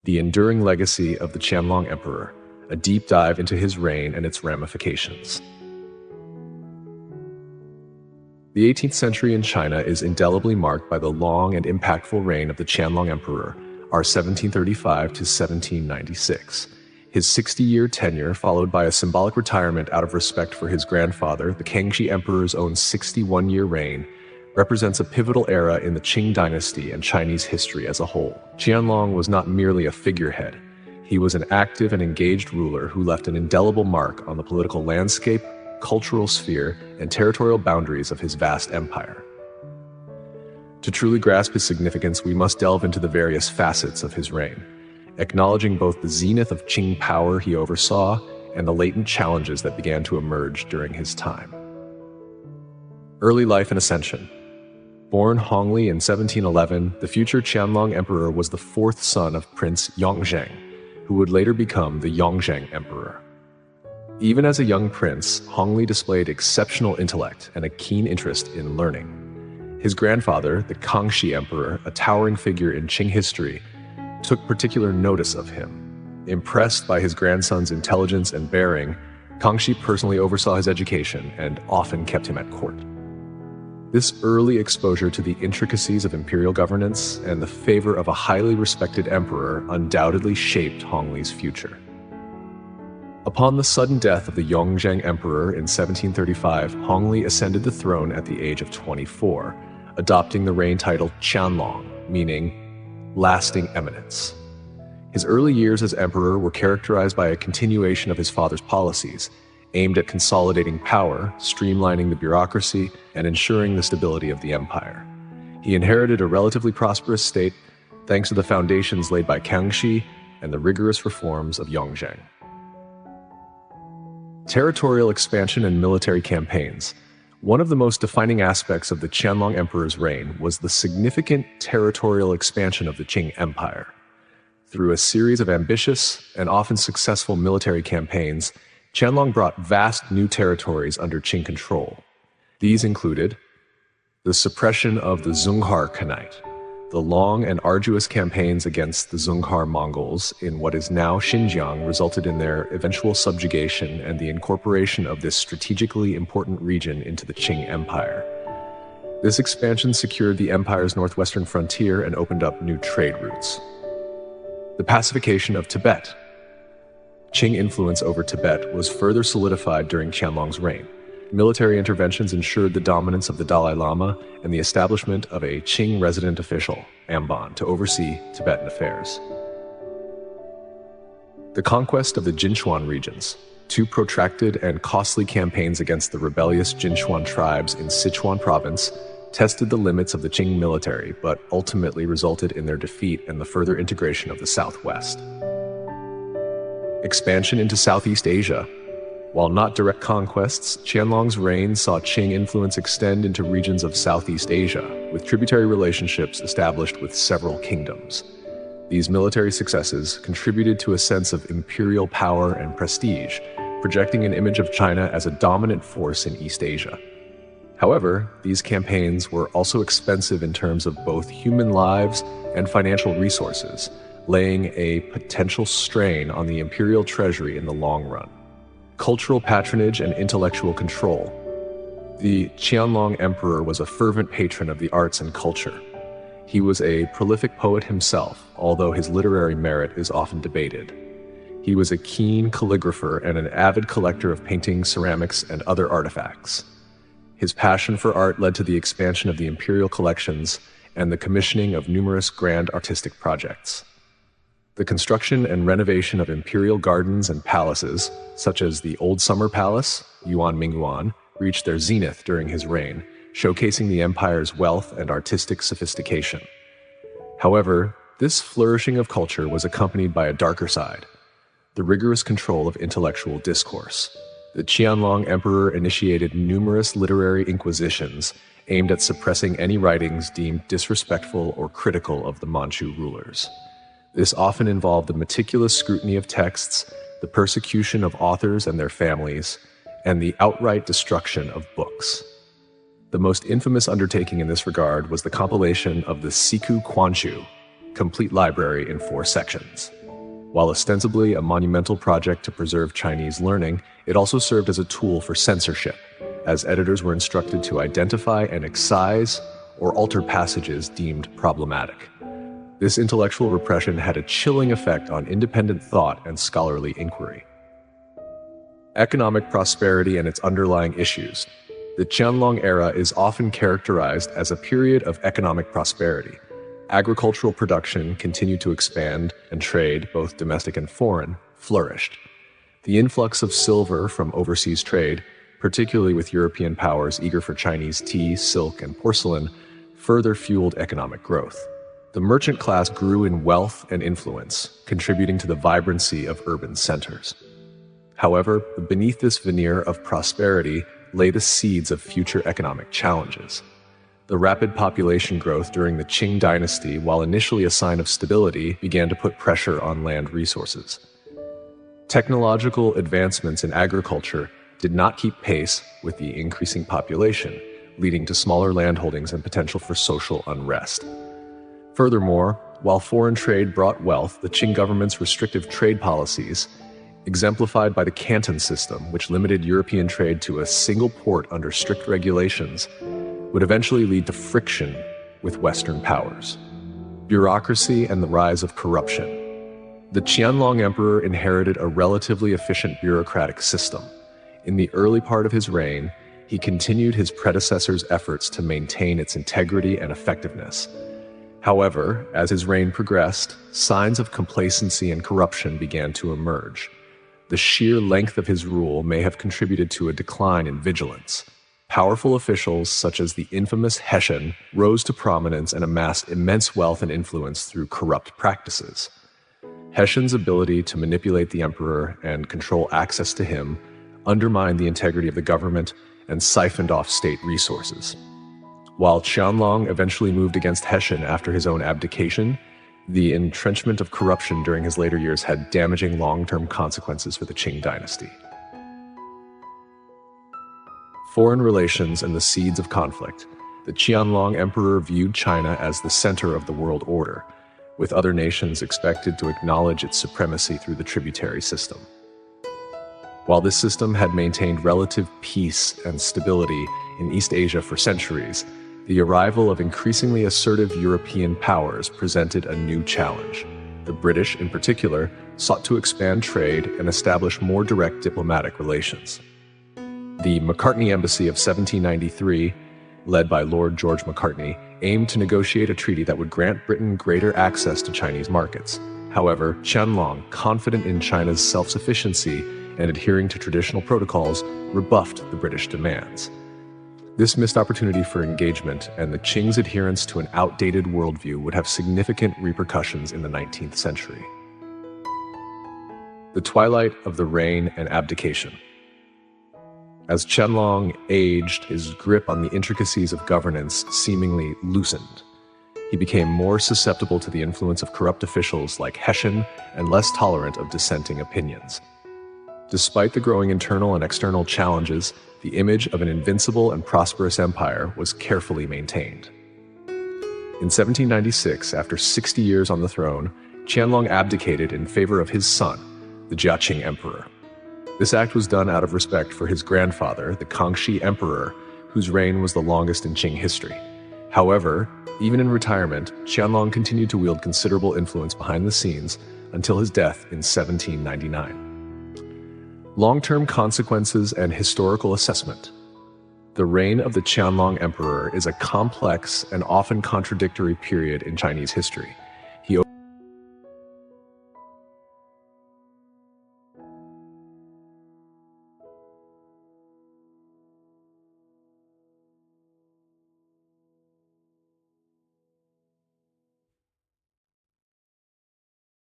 The Enduring Legacy of the Qianlong Emperor, a deep dive into his reign and its ramifications. The 18th century in China is indelibly marked by the long and impactful reign of the Qianlong Emperor, r. 1735 to 1796. His 60-year tenure, followed by a symbolic retirement out of respect for his grandfather, the Kangxi Emperor's own 61-year reign, represents a pivotal era in the Qing Dynasty and Chinese history as a whole. Qianlong was not merely a figurehead. He was an active and engaged ruler who left an indelible mark on the political landscape, cultural sphere, and territorial boundaries of his vast empire. To truly grasp his significance, we must delve into the various facets of his reign, acknowledging both the zenith of Qing power he oversaw and the latent challenges that began to emerge during his time. Early life and ascension. Born Hongli in 1711, the future Qianlong Emperor was the fourth son of Prince Yongzheng, who would later become the Yongzheng Emperor. Even as a young prince, Hongli displayed exceptional intellect and a keen interest in learning. His grandfather, the Kangxi Emperor, a towering figure in Qing history, took particular notice of him. Impressed by his grandson's intelligence and bearing, Kangxi personally oversaw his education and often kept him at court. This early exposure to the intricacies of imperial governance and the favor of a highly respected emperor undoubtedly shaped Hongli's future. Upon the sudden death of the Yongzheng Emperor in 1735, Hongli ascended the throne at the age of 24, adopting the reign title Qianlong, meaning lasting eminence. His early years as emperor were characterized by a continuation of his father's policies, aimed at consolidating power, streamlining the bureaucracy, and ensuring the stability of the empire. He inherited a relatively prosperous state thanks to the foundations laid by Kangxi and the rigorous reforms of Yongzheng. Territorial expansion and military campaigns. One of the most defining aspects of the Qianlong Emperor's reign was the significant territorial expansion of the Qing Empire. Through a series of ambitious and often successful military campaigns, Qianlong brought vast new territories under Qing control. These included the suppression of the Dzunghar Khanate, the long and arduous campaigns against the Dzunghar Mongols in what is now Xinjiang resulted in their eventual subjugation and the incorporation of this strategically important region into the Qing Empire. This expansion secured the empire's northwestern frontier and opened up new trade routes. The pacification of Tibet. Qing influence over Tibet was further solidified during Qianlong's reign. Military interventions ensured the dominance of the Dalai Lama and the establishment of a Qing resident official, Amban, to oversee Tibetan affairs. The conquest of the Jinchuan regions. Two protracted and costly campaigns against the rebellious Jinchuan tribes in Sichuan province tested the limits of the Qing military, but ultimately resulted in their defeat and the further integration of the southwest. Expansion into Southeast Asia. While not direct conquests, Qianlong's reign saw Qing influence extend into regions of Southeast Asia, with tributary relationships established with several kingdoms. These military successes contributed to a sense of imperial power and prestige, projecting an image of China as a dominant force in East Asia. However, these campaigns were also expensive in terms of both human lives and financial resources, laying a potential strain on the imperial treasury in the long run. Cultural patronage and intellectual control. The Qianlong Emperor was a fervent patron of the arts and culture. He was a prolific poet himself, although his literary merit is often debated. He was a keen calligrapher and an avid collector of paintings, ceramics, and other artifacts. His passion for art led to the expansion of the imperial collections and the commissioning of numerous grand artistic projects. The construction and renovation of imperial gardens and palaces, such as the Old Summer Palace, Yuan Mingyuan, reached their zenith during his reign, showcasing the empire's wealth and artistic sophistication. However, this flourishing of culture was accompanied by a darker side, the rigorous control of intellectual discourse. The Qianlong Emperor initiated numerous literary inquisitions aimed at suppressing any writings deemed disrespectful or critical of the Manchu rulers. This often involved the meticulous scrutiny of texts, the persecution of authors and their families, and the outright destruction of books. The most infamous undertaking in this regard was the compilation of the Siku Quanshu, complete library in 4 sections. While ostensibly a monumental project to preserve Chinese learning, it also served as a tool for censorship, as editors were instructed to identify and excise or alter passages deemed problematic. This intellectual repression had a chilling effect on independent thought and scholarly inquiry. Economic prosperity and its underlying issues. The Qianlong era is often characterized as a period of economic prosperity. Agricultural production continued to expand, and trade, both domestic and foreign, flourished. The influx of silver from overseas trade, particularly with European powers eager for Chinese tea, silk, and porcelain, further fueled economic growth. The merchant class grew in wealth and influence, contributing to the vibrancy of urban centers. However, beneath this veneer of prosperity lay the seeds of future economic challenges. The rapid population growth during the Qing Dynasty, while initially a sign of stability, began to put pressure on land resources. Technological advancements in agriculture did not keep pace with the increasing population, leading to smaller landholdings and potential for social unrest. Furthermore, while foreign trade brought wealth, the Qing government's restrictive trade policies, exemplified by the Canton system, which limited European trade to a single port under strict regulations, would eventually lead to friction with Western powers. Bureaucracy and the rise of corruption. The Qianlong Emperor inherited a relatively efficient bureaucratic system. In the early part of his reign, he continued his predecessor's efforts to maintain its integrity and effectiveness. However, as his reign progressed, signs of complacency and corruption began to emerge. The sheer length of his rule may have contributed to a decline in vigilance. Powerful officials, such as the infamous Heshen, rose to prominence and amassed immense wealth and influence through corrupt practices. Heshen's ability to manipulate the emperor and control access to him undermined the integrity of the government and siphoned off state resources. While Qianlong eventually moved against Heshen after his own abdication, the entrenchment of corruption during his later years had damaging long-term consequences for the Qing dynasty. Foreign relations and the seeds of conflict. The Qianlong Emperor viewed China as the center of the world order, with other nations expected to acknowledge its supremacy through the tributary system. While this system had maintained relative peace and stability in East Asia for centuries, the arrival of increasingly assertive European powers presented a new challenge. The British, in particular, sought to expand trade and establish more direct diplomatic relations. The Macartney Embassy of 1793, led by Lord George Macartney, aimed to negotiate a treaty that would grant Britain greater access to Chinese markets. However, Qianlong, confident in China's self-sufficiency and adhering to traditional protocols, rebuffed the British demands. This missed opportunity for engagement, and the Qing's adherence to an outdated worldview would have significant repercussions in the 19th century. The twilight of the reign and abdication. As Qianlong aged, his grip on the intricacies of governance seemingly loosened. He became more susceptible to the influence of corrupt officials like Heshen and less tolerant of dissenting opinions. Despite the growing internal and external challenges, the image of an invincible and prosperous empire was carefully maintained. In 1796, after 60 years on the throne, Qianlong abdicated in favor of his son, the Jiaqing Emperor. This act was done out of respect for his grandfather, the Kangxi Emperor, whose reign was the longest in Qing history. However, even in retirement, Qianlong continued to wield considerable influence behind the scenes until his death in 1799. Long-term consequences and historical assessment. The reign of the Qianlong Emperor is a complex and often contradictory period in Chinese history.